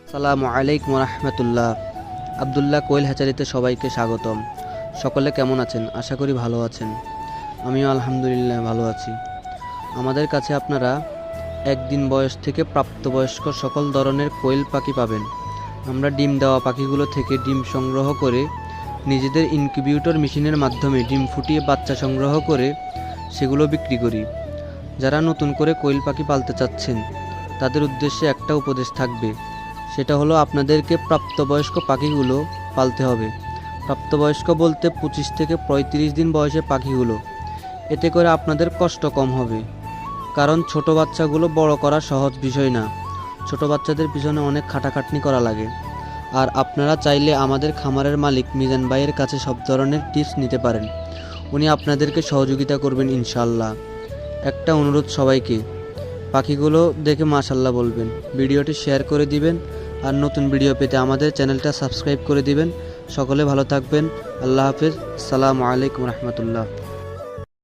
আসসালামু আলাইকুম রহমতুল্লাহ। আবদুল্লাহ কোয়েল হ্যাচারিতে সবাইকে স্বাগতম। সকলে কেমন আছেন? আশা করি ভালো আছেন। আমিও আলহামদুলিল্লাহ ভালো আছি। আমাদের কাছে আপনারা একদিন বয়স থেকে প্রাপ্তবয়স্ক সকল ধরনের কোয়েল পাখি পাবেন। আমরা ডিম দেওয়া পাখিগুলো থেকে ডিম সংগ্রহ করে নিজেদের ইনকিউবেটর মেশিনের মাধ্যমে ডিম ফুটিয়ে বাচ্চা সংগ্রহ করে সেগুলো বিক্রি করি। যারা নতুন করে কোয়েল পাখি পালতে চাচ্ছেন তাদের উদ্দেশ্যে একটা উপদেশ থাকবে, সেটা হলো আপনাদেরকে প্রাপ্তবয়স্ক পাখিগুলো পালতে হবে। প্রাপ্তবয়স্ক বলতে 25 থেকে 35 দিন বয়সে পাখিগুলো। এতে করে আপনাদের কষ্ট কম হবে, কারণ ছোট বাচ্চাগুলো বড় করা সহজ বিষয় না। ছোট বাচ্চাদের পিছনে অনেক খাটাখাটনি করা লাগে। আর আপনারা চাইলে আমাদের খামারের মালিক মিজান ভাইয়ের কাছে সব ধরনের টিপস নিতে পারেন। উনি আপনাদেরকে সহযোগিতা করবেন ইনশাআল্লাহ। একটা অনুরোধ সবাইকে, পাখিগুলো দেখে মাশাআল্লাহ বলবেন, ভিডিওটি শেয়ার করে দিবেন, আর নতুন ভিডিও পেতে আমাদের চ্যানেলটা সাবস্ক্রাইব করে দিবেন। সকলে ভালো থাকবেন। আল্লাহ হাফেজ। আসসালামু আলাইকুম রহমতুল্লাহ।